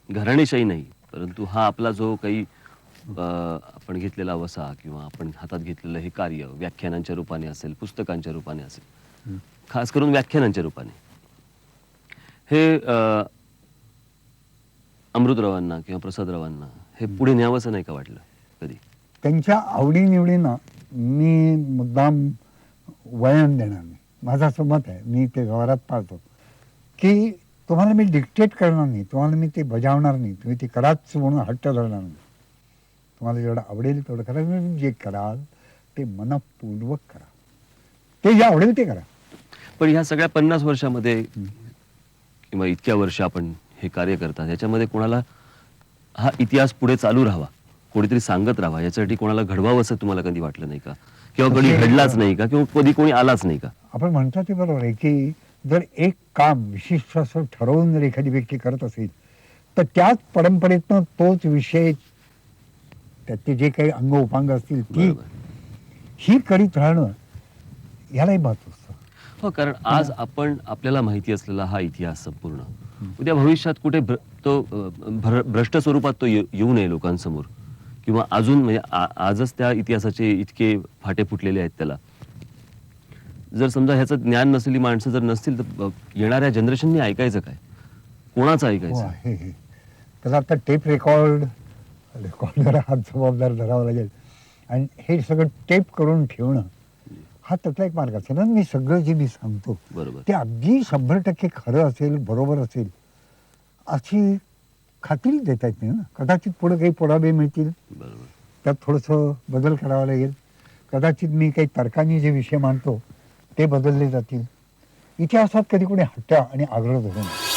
घराणेशाही नाही, परंतु हा आपला जो काही आपण घेतलेला वसा किंवा आपण हातात घेतलेलं हे कार्य व्याख्यानांच्या रूपाने असेल, पुस्तकांच्या रूपाने असेल, खास करून व्याख्यानांच्या रूपाने, हे अमृतरावांना किंवा प्रसादरावांना हे पुढे न्यावंसं नाही का वाटलं कधी? त्यांच्या आवडीनिवडींना मी मुद्दाम वळण देणार नाही. माझं असं मत आहे, मी ते व्यवहारात पाळतो, की तुम्हाला मी डिक्टेट करणार नाही, तुम्हाला मी ते बजावणार नाही, तुम्ही ते कराच म्हणून हट्ट धरणार नाही. तुम्हाला जेवढं आवडेल तेवढं करा, तुम्ही जे कराल ते मनपूर्वक करा, ते जे आवडेल ते करा. पण ह्या सगळ्या 50 वर्षामध्ये किंवा इतक्या वर्ष आपण हे कार्य करतात, याच्यामध्ये कोणाला हा इतिहास पुढे चालू राहावा, कोणीतरी सांगत राहावा, याच्यासाठी कोणाला घडवावं असं तुम्हाला कधी वाटलं नाही का, किंवा कधी घडलाच नाही का, किंवा कधी कोणी आलाच नाही का? आपण म्हणतो ते बरोबर आहे की जर एक काम विशिष्ट असं ठरवून जर एखादी व्यक्ती करत असेल तर त्याच परंपरेतनं तोच विषय, त्याचे जे काही अंग उपांग असतील ती बरोबर. ही करीत राहणं, यालाही महत्व असतं. हो, कारण आज आपण आपल्याला माहिती असलेला हा इतिहास संपूर्ण उद्या भविष्यात कुठे भ्रष्ट स्वरूपात तो येऊ नये लोकांसमोर, किंवा अजून म्हणजे आजच त्या इतिहासाचे इतके फाटे फुटलेले आहेत त्याला, जर समजा ह्याचं ज्ञान नसलेली माणसं जर नसतील तर येणाऱ्या जनरेशननी ऐकायचं काय, कोणाचं हो, ऐकायचं? आहे. त्याला आता टेप रेकॉर्डर हा जबाबदार धरावा लागेल, आणि हे सगळं टेप करून ठेवणं हा त्यातला एक मार्ग असेल. मी सगळं जे मी सांगतो बरोबर. ते अगदी 100% खरं असेल, बरोबर असेल अशी खात्री देता येत नाही ना. कदाचित पुढे काही पुरावे मिळतील, बरोबर. त्यात थोडंसं बदल करावा लागेल. कदाचित मी काही तर्काने जे विषय मांडतो ते बदलले जातील. इतिहासात कधी कोणी हट्ट आणि आग्रह धरू नये.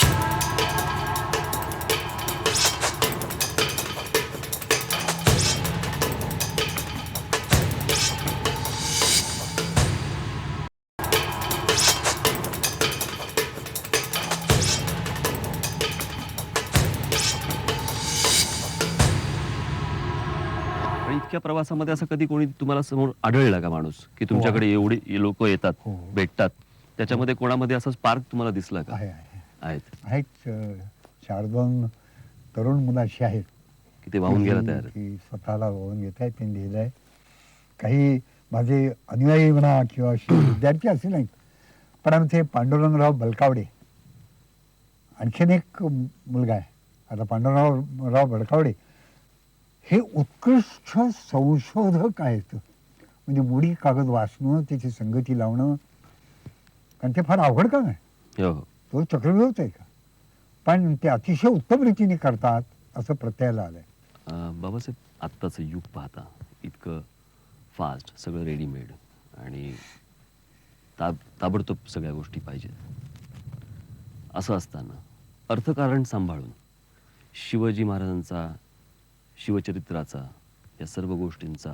आणि इतक्या प्रवासामध्ये असं कधी कोणी तुम्हाला समोर आढळला का माणूस की तुमच्याकडे एवढे लोक येतात हो. भेटतात त्याच्यामध्ये कोणामध्ये असा स्पार्क तुम्हाला दिसला का? आहे आहेत आहेत 4-2 तरुण मुलं अशी आहेत की ते वाहून गेला तयार की स्वतःला वाहून घेत आहेत. त्यांनी लिहिलं आहे. काही माझे अनुयायी म्हणा किंवा असे विद्यार्थी असे नाहीत, पण आमचे पांडुरंगराव बलकावडे आणखीन एक मुलगा आहे. आता पांडुरंगराव बलकावडे हे उत्कृष्ट संशोधक आहेत. म्हणजे मुडी कागद वाचणं, त्याची संगती लावणं, कारण ते फार अवघड काम आहे. हो हो. तो चक्रव्यूहच आहे का, पण ते अतिशय उत्तम रीतीने करतात असं प्रत्ययाला आलंय. बाबासाहेब आत्ताचं युग पाहता इतकं फास्ट सगळं रेडीमेड आणि ताबडतोब सगळ्या गोष्टी पाहिजेत असं असताना अर्थकारण सांभाळून शिवाजी महाराजांचा शिवचरित्राचा या सर्व गोष्टींचा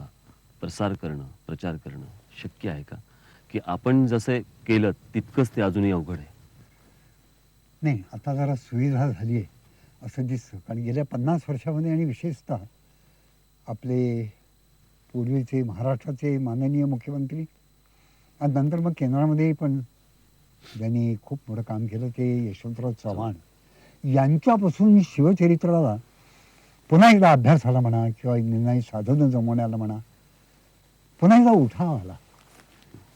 प्रसार करणं प्रचार करणं शक्य आहे का, की आपण जसे केलं तितकंच ते अजूनही अवघड आहे? नाही, आता जरा सुविधा झाली आहे असं दिसतं. कारण गेल्या 50 वर्षामध्ये आणि विशेषतः आपले पूर्वीचे महाराष्ट्राचे माननीय मुख्यमंत्री आणि नंतर मग केंद्रामध्ये पण ज्यांनी खूप मोठं काम केलं ते यशवंतराव चव्हाण यांच्यापासून शिवचरित्राला पुन्हा एकदा अभ्यासाला म्हणा किंवा निर्णय साधनं जमवण्याला म्हणा पुन्हा एकदा उठाव आला.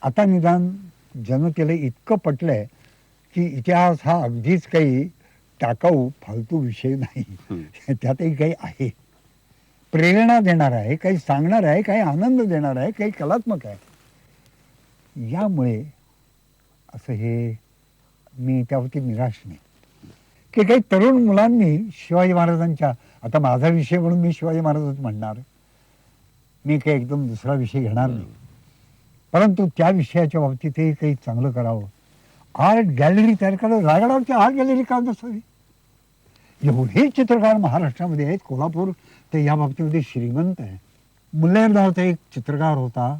आता निदान जनतेला इतकं पटलंय की इतिहास हा अगदीच काही टाकाऊ फालतू विषय नाही. त्यातही काही आहे, प्रेरणा देणार आहे, काही सांगणार आहे, काही आनंद देणार आहे, काही कलात्मक आहे. यामुळे असं हे मी त्यावरती निराश नाही की काही तरुण मुलांनी शिवाजी महाराजांच्या, आता माझा विषय म्हणून मी शिवाजी महाराजच म्हणणार, मी काही एकदम दुसरा विषय घेणार नाही, परंतु त्या विषयाच्या बाबतीतही काही चांगलं करावं. आर्ट गॅलरी तयार करावं. रायगडावरची आर्ट गॅलरी का नसावी? एवढे चित्रकार महाराष्ट्रामध्ये आहेत. कोल्हापूर ते या बाबतीमध्ये श्रीमंत आहे. मुल्लेर नावाचा एक चित्रकार होता,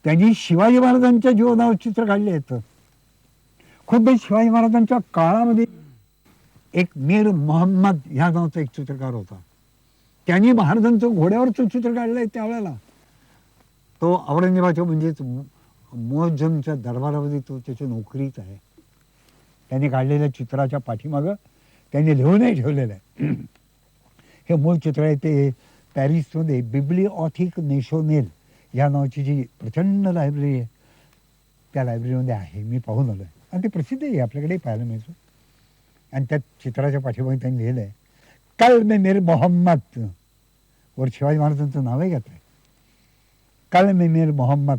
त्यांनी शिवाजी महाराजांच्या जीवनावर चित्र काढले आहेत. खुद्द शिवाजी महाराजांच्या काळामध्ये एक मीर मोहम्मद ह्या नावाचा एक चित्रकार होता, त्यांनी महाराजांचं घोड्यावरचं चित्र काढलंय त्यावेळेला. तो औरंगजेबाच्या म्हणजेच मोहजमच्या दरबारामध्ये तो त्याच्या नोकरीच आहे. त्यांनी काढलेल्या चित्राच्या पाठीमागं त्यांनी लिहूनही ठेवलेलं आहे. हे मूळ चित्र आहे ते पॅरिसमध्ये बिब्लिऑथिक नेशनल या नावाची जी प्रचंड लायब्ररी आहे त्या लायब्ररीमध्ये आहे. मी पाहून आलो आहे आणि ते प्रसिद्ध आहे, आपल्याकडे पाहायला मिळतं. आणि त्या चित्राच्या पाठीमागे त्यांनी लिहिलं आहे कल में मेरे मोहम्मद, वर शिवाजी महाराजांचं नावही घेतलंय. कल में मेरे मोहम्मद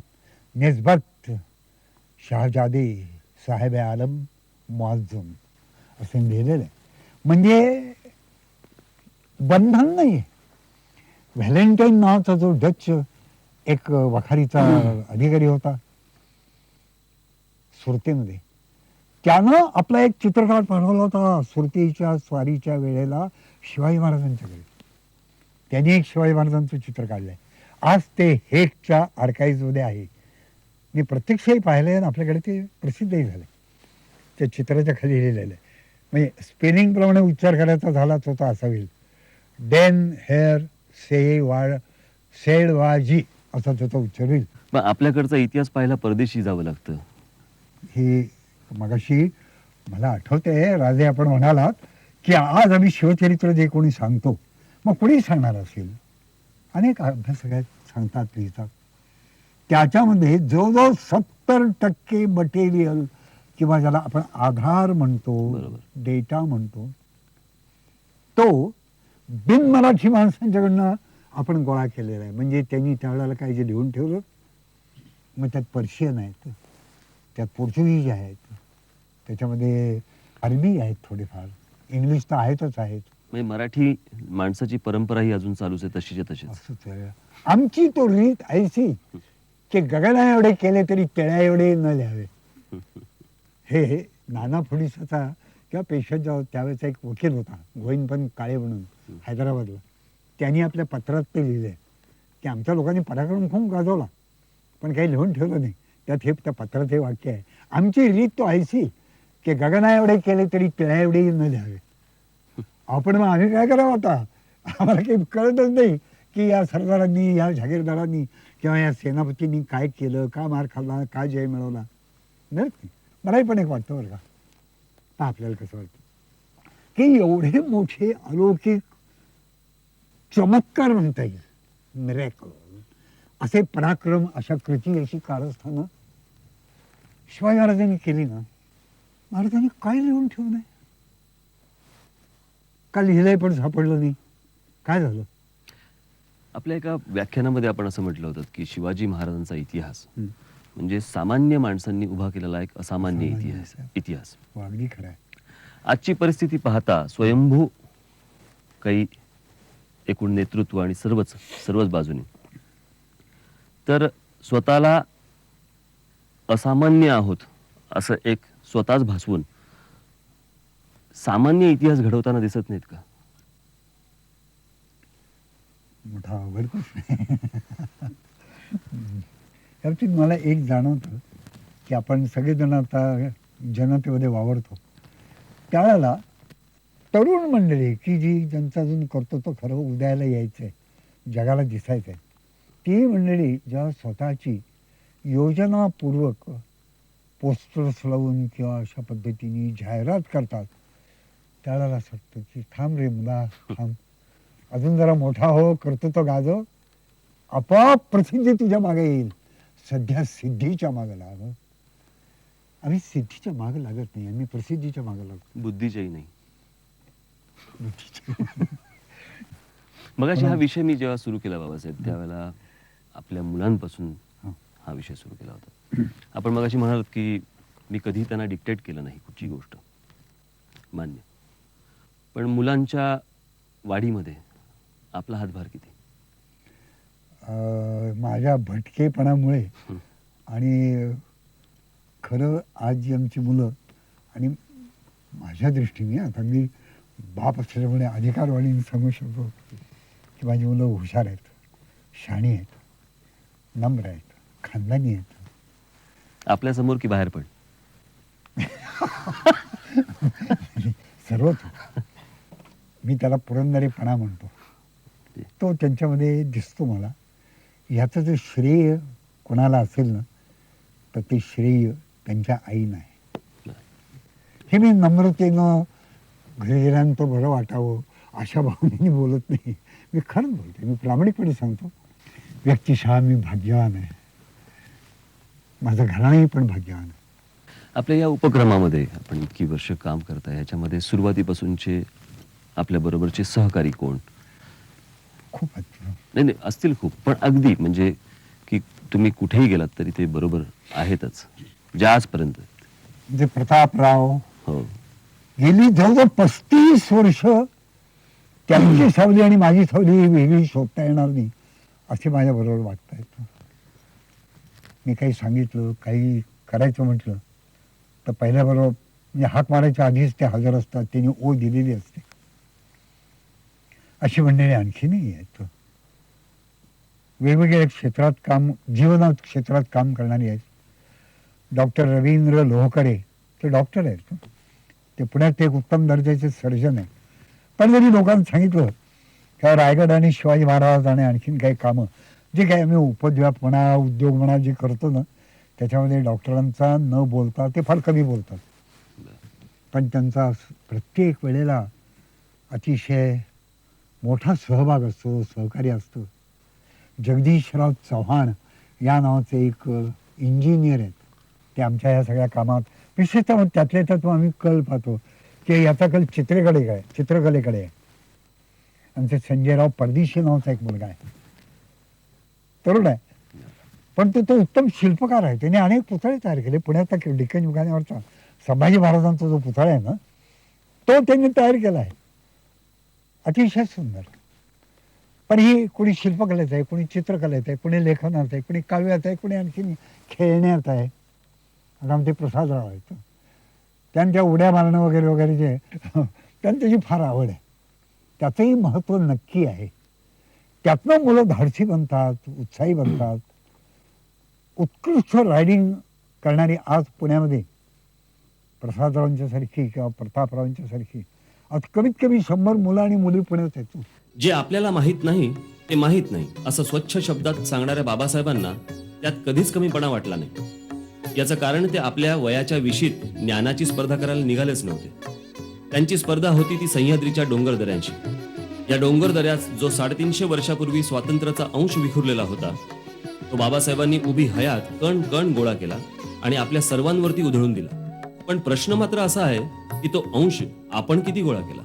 निस्बत शहजादे साहेब आलम मुअज्जम असं लिहिलेलं आहे. म्हणजे बंधन नाही. व्हॅलेंटाईन नावाचा जो डच एक वखारीचा अधिकारी होता सुरतेमध्ये, त्यानं आपला एक चित्रकार पाठवला होता सुरतेच्या स्वारीच्या वेळेला शिवाजी महाराजांच्याकडे. त्यांनी एक शिवाजी महाराजांचं चित्र काढलंय. आज ते हेगच्या आर्काईव्हमध्ये आहे. मी प्रत्यक्षही पाहिलंय आणि आपल्याकडे ते प्रसिद्धही झालंय. त्या चित्राच्या खाली लिहिलेलं आहे. म्हणजे स्पेलिंग प्रमाणे उच्चार करायचा झालाच होता असा होईल. डेन हेअर सेडवाजी असा त्याचा उच्चार होईल. मग आपल्याकडचा इतिहास पाहायला परदेशी जावं लागतं. हे मगाशी मला आठवतंय राजे, आपण म्हणालात की आज आम्ही शिवचरित्र जे कोणी सांगतो, मग कोणी सांगणार असेल, अनेक अभ्यासक आहेत, सांगतात, लिहितात. त्याच्यामध्ये जवळजवळ 70% मटेरियल किंवा ज्याला आपण आधार म्हणतो, डेटा म्हणतो, तो बिन मराठी माणसांच्याकडनं आपण गोळा केलेला आहे. म्हणजे त्यांनी त्यावेळेला काही जे लिहून ठेवलं, मग त्यात पर्शियन आहेत, त्यात पोर्चुगीज आहेत, त्याच्यामध्ये अरबी आहेत, थोडेफार इंग्लिश तर आहेतच आहेत. म्हणजे मराठी माणसाची परंपरा ही अजून चालूच आहे तशीच्या तशीच. असंच आहे. आमची तो रीत ऐसी की गगना एवढे केले तरी तळ्या एवढे न लिहावे. हे नाना फडणवीसाचा किंवा पेशवाचा त्यावेळेचा एक वकील होता गोविंदपंत काळे म्हणून हैदराबादला. त्यांनी आपल्या पत्रात ते लिहिलंय की आमच्या लोकांनी पराक्रम खूप गाजवला पण काही लिहून ठेवलं नाही. त्यात हे त्या पत्रात हे वाक्य आहे, आमची रीत तो ऐसी की गगना एवढे केले तरी तळ्या एवढे न लिहावे. आपण मग आम्ही काय करावं आता, आम्हाला काही कळतच नाही की या सरदारांनी या जहागीरदारांनी किंवा या सेनापतींनी काय केलं, का मार खाल्ला, का जय मिळवला. नाही मलाही पण एक वाटतं बरं का, तर आपल्याला कसं वाटतं की एवढे मोठे अलौकिक चमत्कार म्हणता येईल, मिरॅकल, असे पराक्रम, अशा कृती, अशी कारस्थानं शिवाजी महाराजांनी केली ना. महाराजांनी काय लिहून ठेवलं नाही, का लिहिलंय पण सापडलं नाही, काय झालं. आपल्या एका व्याख्यानामध्ये आपण असं म्हटलं होतं की शिवाजी महाराजांचा इतिहास म्हणजे सामान्य माणसांनी उभा केलेला एक असामान्य इतिहास. अगदी खरं आहे. आजची परिस्थिती पाहता स्वयंभू काही एकूण नेतृत्व आणि सर्वच बाजूने तर स्वतःला असामान्य आहोत असं एक स्वतःच भासवून सामान्य इतिहास घडवताना दिसत नाहीत का. मोठा अवघड प्रश्न आहे. त्याबाबतीत मला एक जाणवतं की आपण सगळेजण आता जनतेमध्ये वावरतो त्यावेळेला तरुण मंडळी की जी ज्यांचं अजून कर्तृत्व खरं उदयाला यायचं आहे, जगाला दिसायचं आहे, ती मंडळी जेव्हा स्वतःची योजनापूर्वक पोस्टर्स लावून किंवा अशा पद्धतीने जाहिरात करतात त्यावेळेला असं वाटतं की थांब रे मुला थांब, अजून जरा मोठा हो, कर्तृत्व गाजव, आपोआप प्रसिद्धी तुझ्या मागे येईल. सध्या सिद्धीच्या मागे लाग. आम्ही सिद्धीच्या मागे लागत नाही, आम्ही प्रसिद्धीच्या मागे लागतो. बुद्धीच्याही नाही. मगाशी हा विषय मी जेव्हा सुरू केला बाबासाहेब त्यावेळेला आपल्या मुलांपासून हा विषय सुरू केला होता. आपण मगाशी म्हणालात की मी कधी त्यांना डिक्टेट केलं नाही कुठची गोष्ट, मान्य, पण मुलांच्या वाढीमध्ये आपला हातभार किती. माझ्या भटकेपणामुळे आणि खरं आज जी आमची मुलं, आणि माझ्या दृष्टीने आता मी बाप असल्यामुळे अधिकारवाणीने सांगू शकतो की माझी मुलं हुशार आहेत, शाणी आहेत, नम्र आहेत, खानदानी आहेत. आपल्या समोर की बाहेर पण सर्वच. मी त्याला पुरंदरेपणा म्हणतो, तो त्यांच्यामध्ये दिसतो मला. ह्याचं जे श्रेय कोणाला असेल ना तर ते श्रेय त्यांच्या आईनं आहे. हे मी नम्रतेनं घरी गेल्यानंतर बरं वाटावं अशा भावनेने बोलत नाही, मी खरंच बोलते, मी प्रामाणिकपणे सांगतो. व्यक्तिशः मी भाग्यवान आहे, माझं घराणंही पण भाग्यवान आहे. आपल्या या उपक्रमामध्ये आपण इतकी वर्ष काम करताय याच्यामध्ये सुरुवातीपासूनचे आपल्या बरोबरचे सहकारी कोण. खूप आहेत. नाही असतील खूप, पण अगदी म्हणजे की तुम्ही कुठेही गेलात तरी ते बरोबर आहेतच ज्या आजपर्यंत. म्हणजे प्रतापराव हो, गेली जवळजवळ 35 वर्ष त्यांची सावली आणि माझी सावली वेगळी शोधता येणार नाही असे माझ्या बरोबर वाटत आहेत. मी काही सांगितलं, काही करायचं म्हटलं तर पहिल्याबरोबर म्हणजे हाक मारायच्या आधीच ते हजर असतात, त्यांनी ओ दिलेली असते. अशी मंडळी आणखीनही आहेत. वेगवेगळ्या क्षेत्रात काम, जीवनात क्षेत्रात काम करणारी आहेत. डॉक्टर रवींद्र लोहकरे ते डॉक्टर आहेत, ते पुण्यात एक उत्तम दर्जाचे सर्जन आहे. पण जरी लोकांना सांगितलं की रायगड आणि शिवाजी महाराज आणि आणखीन काही कामं जे काही आम्ही उपद्व्याप म्हणा, उद्योग म्हणा जे करतो ना त्याच्यामध्ये डॉक्टरांचा न बोलता ते फार कमी बोलतात, पण त्यांचा प्रत्येक वेळेला अतिशय मोठा सहभाग असतो, सहकार्य असतं. जगदीशराव चव्हाण या नावाचे एक इंजिनियर आहेत, ते आमच्या ह्या सगळ्या कामात विशेषतः त्यातल्या त्यात आम्ही कल पाहतो की याचा कल चित्रकलेकडे आहे. आमचे संजयराव परदेशी नावाचा एक मुलगा आहे, तरुण आहे, पण तो उत्तम शिल्पकार आहे. त्याने अनेक पुतळे तयार केले. पुण्याचा डिक्कन युगानेवरचा संभाजी महाराजांचा जो पुतळा आहे ना तो त्यांनी तयार केला आहे, अतिशय सुंदर. पण ही कोणी शिल्पकलेत आहे, कोणी चित्रकलेत आहे, कोणी लेखनात आहे, कोणी काव्यात आहे, कोणी आणखी खेळण्यात आहे. आता आमचे प्रसादराव आहेत, त्यांच्या उड्या मारणं वगैरे वगैरे जे त्यांना त्याची फार आवड आहे. त्याचंही महत्त्व नक्की आहे. त्यातनं मुलं धाडसी बनतात, उत्साही बनतात. उत्कृष्ट रायडिंग करणारी आज पुण्यामध्ये प्रसादरावांच्या सारखी किंवा प्रतापरावांच्या सारखी आज कमीत कमी 100 मुलं आणि मुली पुण्यात आहेत. जे आपल्याला माहीत नाही ते माहीत नाही असं स्वच्छ शब्दात सांगणाऱ्या बाबासाहेबांना त्यात कधीच कमीपणा वाटला नाही. याचं कारण ते आपल्या वयाच्या विशीत ज्ञानाची स्पर्धा करायला निघालेच नव्हते. त्यांची स्पर्धा होती ती सह्याद्रीच्या डोंगरदऱ्यांशी. या डोंगरदऱ्यात जो 350 वर्षापूर्वी स्वातंत्र्याचा अंश विखुरलेला होता तो बाबासाहेबांनी उभी हयात कण कण गोळा केला आणि आपल्या सर्वांवरती उधळून दिला. पण प्रश्न मात्र असा आहे की तो अंश आपण किती गोळा केला.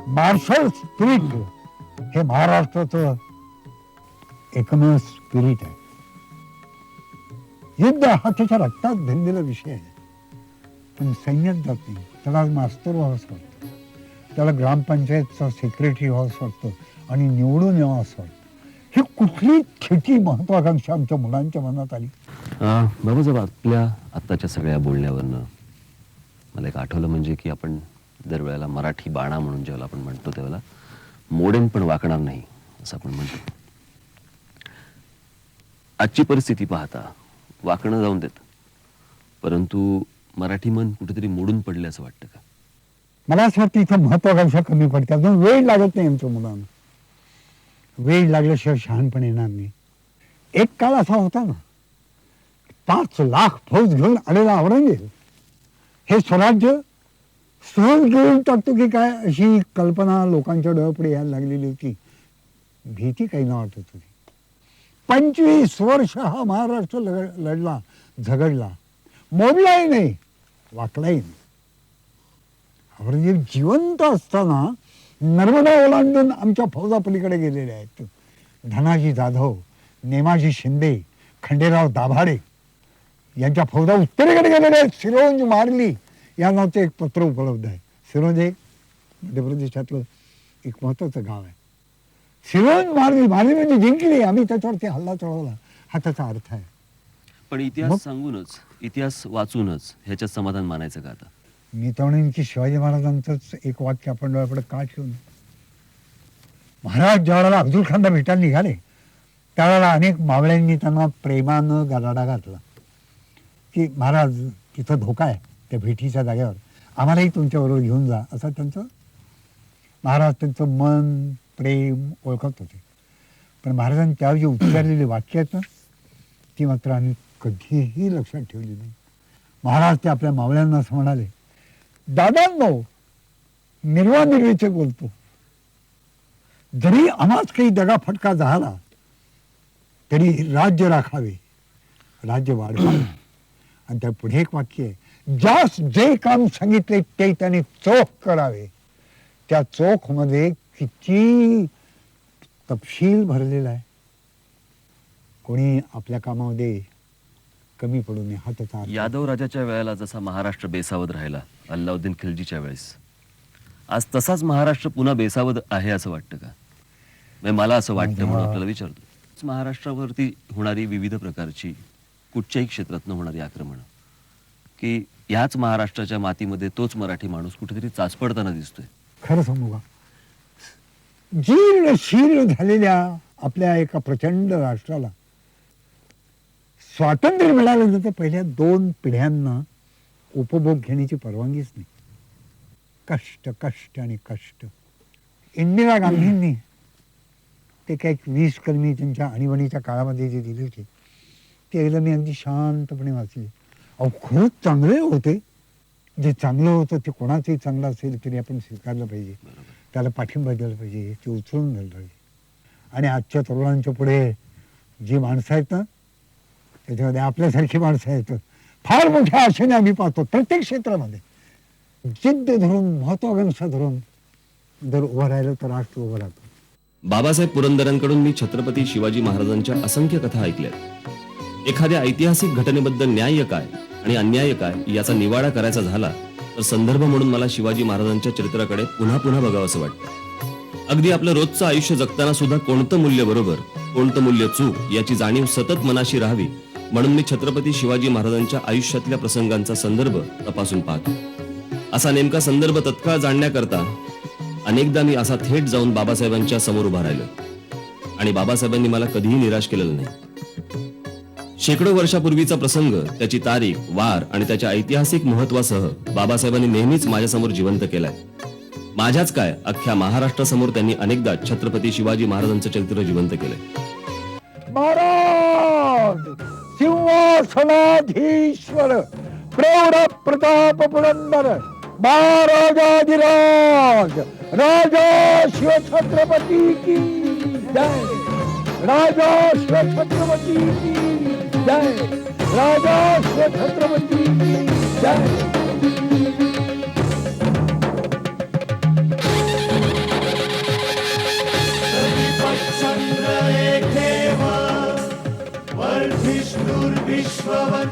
मार्शल स्पिरिट हे महाराष्ट्राचं एकमेव स्पिरिट आहे. युद्ध हा त्याच्या रक्तात भिनलेला विषय आहे. पण सैन्यात जात नाही. त्याला मास्तर व्हावंच वाटतं, त्याला ग्रामपंचायतचा सेक्रेटरी व्हावंच वाटतं आणि निवडून यावं असं वाटतं. ही कुठली छोटी महत्वाकांक्षा आमच्या मुलांच्या मनात आली. बाबासाहेब, आपल्या आत्ताच्या सगळ्या बोलण्यावरनं मला एक आठवलं, म्हणजे की आपण दरवेळेला मराठी बाणा म्हणून जेव्हा आपण म्हणतो त्यावेळेला मोडेन पण वाकणार नाही असं आपण म्हणतो. आजची परिस्थिती पाहता वाकणं जाऊन देत, परंतु मराठी मन कुठेतरी मोडून पडले असं वाटतं का? मला असं वाटतं इथं महत्वाकांक्षा कमी पडते. अजून वेळ लागत नाही आमच्या मुलांना. वेळ लागल्याशिवाय शहाणपण येणार नाही. एक काळ असा होता ना, 5 लाख फौज घेऊन आलेला औरंगजेब हे स्वराज्य सहज घेऊन टाकतो की काय अशी कल्पना लोकांच्या डोळ्यापुढे यायला लागलेली होती. भीती काही न वाटत होती. 25 वर्ष हा महाराष्ट्र लढला, झगडला, मोडलाही नाही, वाकलाही नाही. औरंगजेब जिवंत असताना नर्मदा ओलांडून आमच्या फौजा पलीकडे गेलेले आहेत. धनाजी जाधव, नेमाजी शिंदे, खंडेराव दाभाडे यांच्या फौजा उत्तरेकडे गेलेल्या आहेत. सिरोंज मारली या नावाचं एक पत्र उपलब्ध आहे. सिरोंज एक मध्य प्रदेशातलं एक महत्वाचं गाव आहे. सिरोंज मारली म्हणजे जिंकली, आम्ही त्याच्यावरती हल्ला चढवला, हा त्याचा अर्थ आहे. पण इतिहास सांगूनच, इतिहास वाचूनच ह्याच्यात समाधान मानायचं का आता? मी तर म्हणेन की शिवाजी महाराजांचंच एक वाक्य आपण डोळ्यापुढे का ठेवून. महाराज ज्यावेळेला अफजल खानला भेटायला निघाले त्यावेळेला अनेक मावळ्यांनी त्यांना प्रेमानं गराडा घातला की महाराज तिथं धोका आहे त्या भेटीच्या जागेवर, आम्हालाही तुमच्याबरोबर घेऊन जा, असं त्यांचं महाराज त्यांचं मन प्रेम ओळखत होते. पण महाराजांनी त्यावेळी जी उच्चारलेली वाक्य आहेत ना ती मात्र आम्ही कधीही लक्षात ठेवली नाही. महाराज ते आपल्या मावळ्यांना असं म्हणाले, दादांनो निर्वानिर्वेचे बोलतो, जरी आम्हाच काही दगाफटका झाला तरी राज्य राखावे, राज्य वाढवावे. आणि त्या पुढे एक वाक्य आहे, ज्यास जे काम सांगितले ते त्याने चोख करावे. त्या चोख मध्ये किती तपशील भरलेला आहे. कोणी आपल्या कामामध्ये कमी पडू नये हा त्याचा अर्थ. यादव राजाच्या वेळेला जसा महाराष्ट्र बेसावध राहिला अल्लाउद्दीन खिलजीच्या वेळेस, आज तसाच महाराष्ट्र पुन्हा बेसावध आहे असं वाटतं का? म्हणजे मला असं वाटतं म्हणून आपल्याला विचारतो. महाराष्ट्रावरती होणारी विविध प्रकारची कुठच्याही क्षेत्रातनं होणारी आक्रमण की ह्याच महाराष्ट्राच्या मातीमध्ये तोच मराठी माणूस कुठेतरी चाचपडताना दिसतोय. खरं सांगू का, जीर्ण शीर्ण झालेल्या आपल्या एका प्रचंड राष्ट्राला स्वातंत्र्य मिळालं तर पहिल्या 2 पिढ्यांना उपभोग घेण्याची परवानगीच नाही. कष्ट कष्ट आणि कष्ट. इंदिरा गांधींनी ते काही 20 कलमी त्यांच्या आणीबाणीच्या काळामध्ये जे दिले होते ते एकदा मी अगदी शांतपणे वाचले. अहो खरंच चांगले होते. जे चांगलं होतं ते कोणाचंही चांगलं असेल तरी आपण स्वीकारलं पाहिजे, त्याला पाठिंबा दिला पाहिजे, ते उचलून दिलं पाहिजे. आणि आजच्या तरुणांच्या पुढे जी माणसं आहेत ना त्याच्यामध्ये आपल्यासारखी माणसं आहेत. फार मोठ्या आशेने आम्ही पाहतो प्रत्येक क्षेत्रामध्ये जिद्द धरून महत्वाकांक्षा धरून जर उभं राहिलं तर राष्ट्र उभं राहतं. बाबासाहेब पुरंदरेंकडून मी छत्रपती शिवाजी महाराजांच्या असंख्य कथा ऐकल्यात. एखाद्या ऐतिहासिक घटनेबद्दल न्याय काय आणि अन्याय काय याचा निवाडा करायचा झाला तर संदर्भ म्हणून मला शिवाजी महाराजांच्या चरित्राकडे पुन्हा पुन्हा बघावंसं वाटतं. अगदी आपलं रोजचं आयुष्य जगताना सुद्धा कोणतं मूल्य बरोबर कोणतं मूल्य चूक याची जाणीव सतत मनाशी राहावी म्हणून मी छत्रपती शिवाजी महाराजांच्या आयुष्यातल्या प्रसंगांचा संदर्भ तपासून पाहतो. असा नेमका संदर्भ तत्काळ जाणण्याकरता अनेकदा मी असा थेट जाऊन बाबासाहेबांच्या समोर उभा राहिलो आणि बाबासाहेबांनी मला कधीही निराश केलेलं नाही. शेकडो वर्षापूर्वीचा प्रसंग, त्याची तारीख, वार आणि त्याच्या ऐतिहासिक महत्वासह बाबासाहेबांनी नेहमीच माझ्यासमोर जिवंत केलाय. माझ्याच काय अख्ख्या महाराष्ट्रासमोर त्यांनी अनेकदा छत्रपती शिवाजी महाराजांचं चरित्र जिवंत केलंय. महाराज सिंहासनाधीश्वर प्रौढ प्रताप पुरंदर महाराजाधिराज राजा शिवछत्रपती की जय. राजा शिवछत्रपती की जय. राजा शिवछत्रपती की जय. चंद्र एक देव वर्धिष्णुर्विश्ववरेण्यः